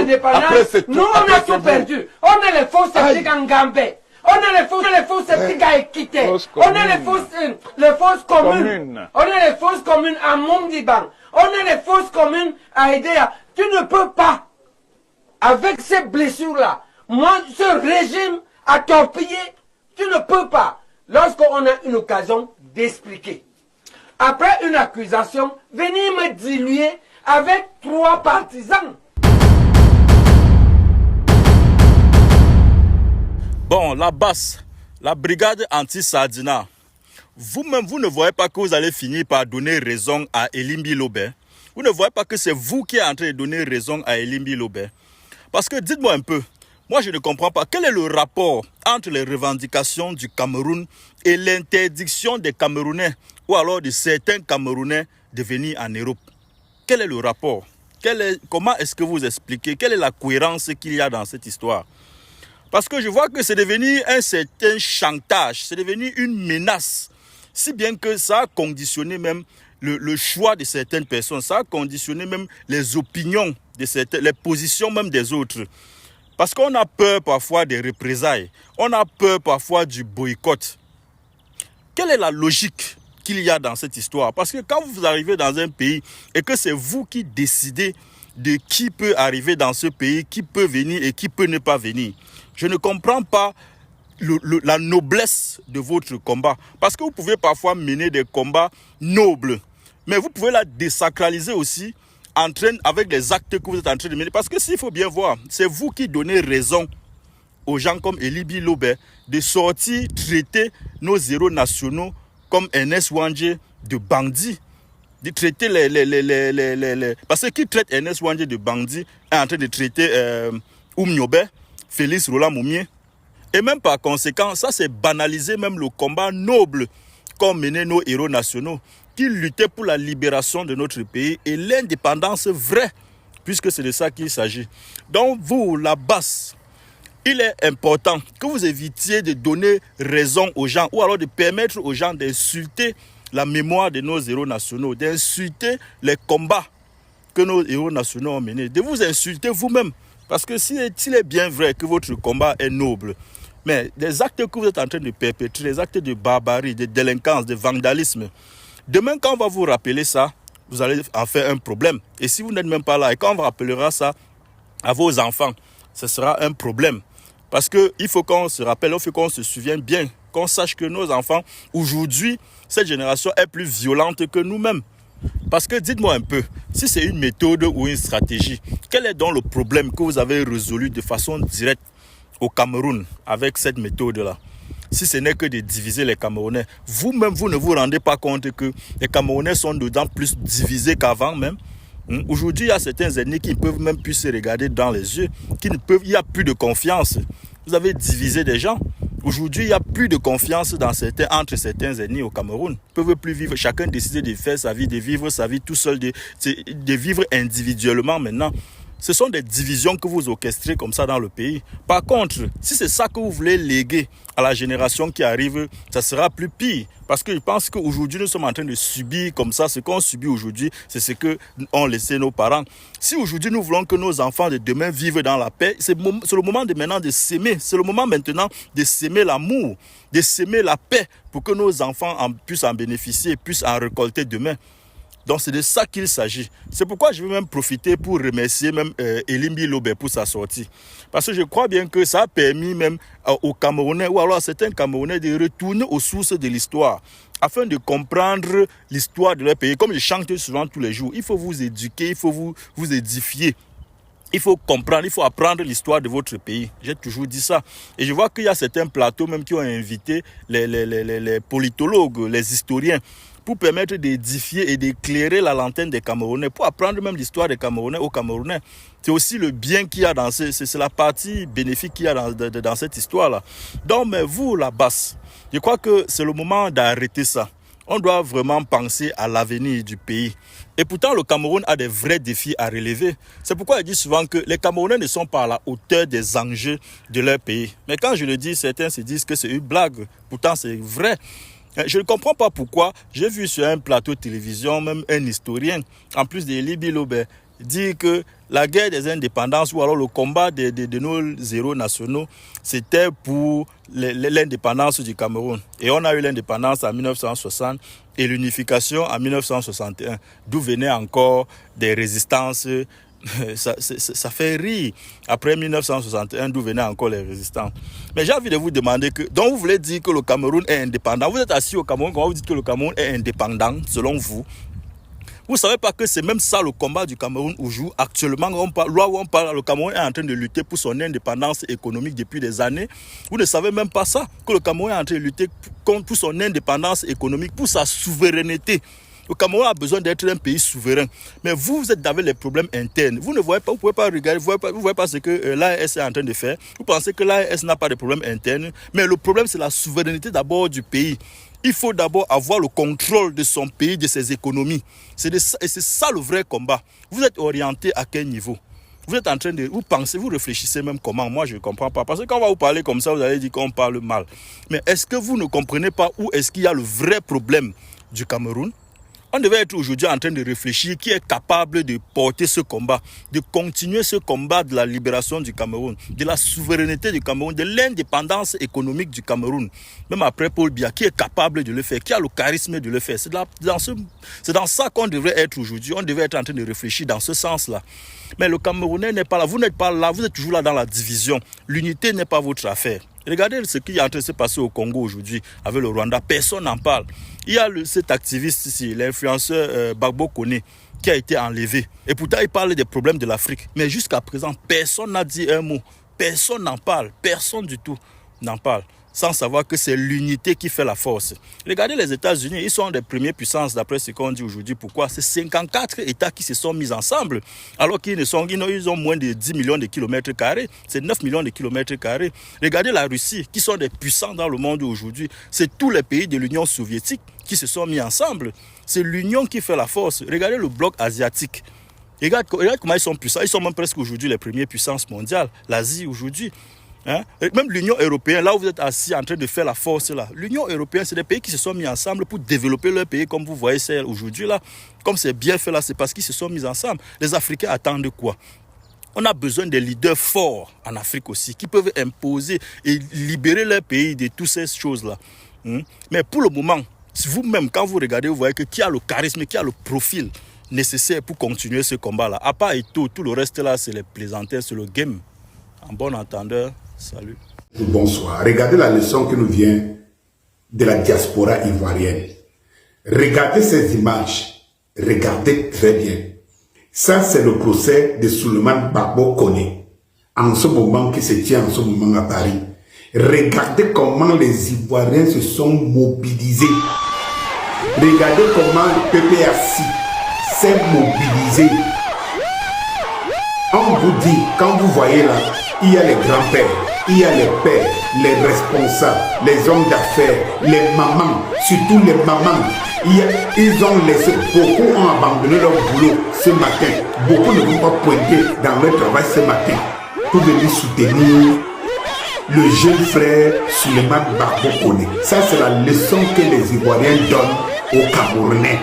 l'indépendance, nous on a tout perdu. On a les faux sceptiques en Gambé. On a les faux sceptiques à Équité. On a les fausses communes. On a les fausses communes à Mondiban. On a les fausses communes à Edea. Tu ne peux pas, avec ces blessures-là, moi, ce régime a torpillé, tu ne peux pas, lorsqu'on a une occasion d'expliquer. Après une accusation, venir me diluer avec 3 partisans. Bon, la basse, la brigade anti-Sardina, vous-même, vous ne voyez pas que vous allez finir par donner raison à Elimbi Lobé. Vous ne voyez pas que c'est vous qui êtes en train de donner raison à Elimbi Lobé. Parce que dites-moi un peu, moi je ne comprends pas, quel est le rapport entre les revendications du Cameroun et l'interdiction des Camerounais ou alors de certains Camerounais de venir en Europe? Quel est le rapport? Comment est-ce que vous expliquez? Quelle est la cohérence qu'il y a dans cette histoire? Parce que je vois que c'est devenu un certain chantage, c'est devenu une menace. Si bien que ça a conditionné même le choix de certaines personnes, ça a conditionné même les opinions de certaines, les positions même des autres. Parce qu'on a peur parfois des représailles, on a peur parfois du boycott. Quelle est la logique qu'il y a dans cette histoire? Parce que quand vous arrivez dans un pays et que c'est vous qui décidez de qui peut arriver dans ce pays, qui peut venir et qui peut ne pas venir, je ne comprends pas la noblesse de votre combat. Parce que vous pouvez parfois mener des combats nobles, mais vous pouvez la désacraliser aussi avec les actes que vous êtes en train de mener. Parce que s'il faut bien voir, c'est vous qui donnez raison aux gens comme Elimbi Lobé de sortir traiter nos héros nationaux comme Ernest Ouandjé de bandits. De traiter Parce que qui traite Ernest Ouandjé de bandit est en train de traiter Oumniobé, Félix Roland Moumié. Et même par conséquent, ça c'est banaliser même le combat noble qu'ont mené nos héros nationaux qui luttaient pour la libération de notre pays et l'indépendance vraie, puisque c'est de ça qu'il s'agit. Donc vous, la basse, il est important que vous évitiez de donner raison aux gens ou alors de permettre aux gens d'insulter la mémoire de nos héros nationaux, d'insulter les combats que nos héros nationaux ont menés, de vous insulter vous-même. Parce que s'il est bien vrai que votre combat est noble, mais les actes que vous êtes en train de perpétrer, les actes de barbarie, de délinquance, de vandalisme, demain quand on va vous rappeler ça, vous allez en faire un problème. Et si vous n'êtes même pas là, et quand on rappellera ça à vos enfants, ce sera un problème. Parce qu'il faut qu'on se rappelle, il faut qu'on se souvienne bien, qu'on sache que nos enfants, aujourd'hui, cette génération est plus violente que nous-mêmes. Parce que dites-moi un peu, si c'est une méthode ou une stratégie, quel est donc le problème que vous avez résolu de façon directe au Cameroun avec cette méthode-là? Si ce n'est que de diviser les Camerounais, vous-même, vous ne vous rendez pas compte que les Camerounais sont dedans plus divisés qu'avant même. Aujourd'hui, il y a certains ennemis qui ne peuvent même plus se regarder dans les yeux, il n'y a plus de confiance. Vous avez divisé des gens. Aujourd'hui, il n'y a plus de confiance entre certains ennemis au Cameroun. Ils ne peuvent plus vivre. Chacun décide de faire sa vie, de vivre sa vie tout seul, de vivre individuellement maintenant. Ce sont des divisions que vous orchestrez comme ça dans le pays. Par contre, si c'est ça que vous voulez léguer à la génération qui arrive, ça sera plus pire. Parce que je pense qu'aujourd'hui, nous sommes en train de subir comme ça. Ce qu'on subit aujourd'hui, c'est ce qu'ont laissé nos parents. Si aujourd'hui, nous voulons que nos enfants de demain vivent dans la paix, c'est le moment maintenant de s'aimer. C'est le moment maintenant de s'aimer l'amour, de s'aimer la paix pour que nos enfants puissent en bénéficier, puissent en récolter demain. Donc c'est de ça qu'il s'agit. C'est pourquoi je veux même profiter pour remercier même Elimbi Lobé pour sa sortie. Parce que je crois bien que ça a permis même aux Camerounais ou alors à certains Camerounais de retourner aux sources de l'histoire afin de comprendre l'histoire de leur pays. Comme je chante souvent tous les jours, il faut vous éduquer, il faut vous édifier. Il faut comprendre, il faut apprendre l'histoire de votre pays. J'ai toujours dit ça. Et je vois qu'il y a certains plateaux même qui ont invité les politologues, les historiens, pour permettre d'édifier et d'éclairer la lanterne des Camerounais, pour apprendre même l'histoire des Camerounais aux Camerounais. C'est aussi le bien qu'il y a c'est la partie bénéfique qu'il y a dans cette histoire-là. Donc, mais vous, la basse, je crois que c'est le moment d'arrêter ça. On doit vraiment penser à l'avenir du pays. Et pourtant, le Cameroun a des vrais défis à relever. C'est pourquoi je dis souvent que les Camerounais ne sont pas à la hauteur des enjeux de leur pays. Mais quand je le dis, certains se disent que c'est une blague. Pourtant, c'est vrai. Je ne comprends pas pourquoi. J'ai vu sur un plateau de télévision même un historien, en plus d'Elimbi Lobé, dire que la guerre des indépendances ou alors le combat de nos héros nationaux, c'était pour l'indépendance du Cameroun. Et on a eu l'indépendance en 1960 et l'unification en 1961, d'où venaient encore des résistances. Ça fait rire. Après 1961, d'où venaient encore les résistants. Mais j'ai envie de vous demander que, donc vous voulez dire que le Cameroun est indépendant. Vous êtes assis au Cameroun, quand vous dites que le Cameroun est indépendant, selon vous. Vous ne savez pas que c'est même ça le combat du Cameroun aujourd'hui. Actuellement, le Cameroun est en train de lutter pour son indépendance économique depuis des années. Vous ne savez même pas ça, que le Cameroun est en train de lutter pour son indépendance économique, pour sa souveraineté. Le Cameroun a besoin d'être un pays souverain. Mais vous êtes avec les problèmes internes. Vous ne voyez pas, vous ne pouvez pas regarder, vous ne voyez pas ce que l'AES est en train de faire. Vous pensez que l'AES n'a pas de problème interne. Mais le problème, c'est la souveraineté d'abord du pays. Il faut d'abord avoir le contrôle de son pays, de ses économies. Et c'est ça le vrai combat. Vous êtes orienté à quel niveau? Vous êtes en train de... Vous pensez, vous réfléchissez même comment? Moi, je ne comprends pas. Parce que quand on va vous parler comme ça, vous allez dire qu'on parle mal. Mais est-ce que vous ne comprenez pas où est-ce qu'il y a le vrai problème du Cameroun? On devait être aujourd'hui en train de réfléchir qui est capable de porter ce combat, de continuer ce combat de la libération du Cameroun, de la souveraineté du Cameroun, de l'indépendance économique du Cameroun. Même après Paul Biya, qui est capable de le faire, qui a le charisme de le faire. C'est dans ça qu'on devrait être aujourd'hui. On devait être en train de réfléchir dans ce sens-là. Mais le Camerounais n'est pas là. Vous n'êtes pas là. Vous êtes toujours là dans la division. L'unité n'est pas votre affaire. Regardez ce qui est en train de se passer au Congo aujourd'hui avec le Rwanda. Personne n'en parle. Il y a cet activiste ici, l'influenceur Bagbo Kone, qui a été enlevé. Et pourtant, il parle des problèmes de l'Afrique. Mais jusqu'à présent, personne n'a dit un mot. Personne n'en parle. Personne du tout n'en parle. Sans savoir que c'est l'unité qui fait la force. Regardez les États-Unis, ils sont des premières puissances d'après ce qu'on dit aujourd'hui. Pourquoi? C'est 54 États qui se sont mis ensemble, alors ils ont moins de 10 millions de kilomètres carrés. C'est 9 millions de kilomètres carrés. Regardez la Russie, qui sont des puissants dans le monde aujourd'hui. C'est tous les pays de l'Union soviétique qui se sont mis ensemble. C'est l'union qui fait la force. Regardez le bloc asiatique. Regarde comment ils sont puissants. Ils sont même presque aujourd'hui les premières puissances mondiales. L'Asie aujourd'hui. Hein? Même l'Union européenne, là où vous êtes assis en train de faire la force là, l'Union européenne, c'est des pays qui se sont mis ensemble pour développer leur pays, comme vous voyez c'est aujourd'hui là, comme c'est bien fait là, c'est parce qu'ils se sont mis ensemble. Les Africains attendent quoi? On a besoin des leaders forts en Afrique aussi, qui peuvent imposer et libérer leur pays de toutes ces choses là. Mais pour le moment, vous-même quand vous regardez, vous voyez que qui a le charisme, qui a le profil nécessaire pour continuer ce combat là. À part Eto'o, tout le reste là, c'est les plaisanteries, c'est le game. En bon entendeur, salut. Bonsoir. Regardez la leçon qui nous vient de la diaspora ivoirienne. Regardez ces images. Regardez très bien. Ça, c'est le procès de Souleymane Bagbo Kone. En ce moment, qui se tient en ce moment à Paris. Regardez comment les Ivoiriens se sont mobilisés. Regardez comment le PPAC s'est mobilisé. On vous dit, quand vous voyez là, il y a les grands-pères, il y a les pères, les responsables, les hommes d'affaires, les mamans, surtout les mamans. Ils ont laissé, beaucoup ont abandonné leur boulot ce matin. Beaucoup ne vont pas pointer dans leur travail ce matin pour venir soutenir le jeune frère Souleymane Bagbo Kone. Ça, c'est la leçon que les Ivoiriens donnent aux Camerounais.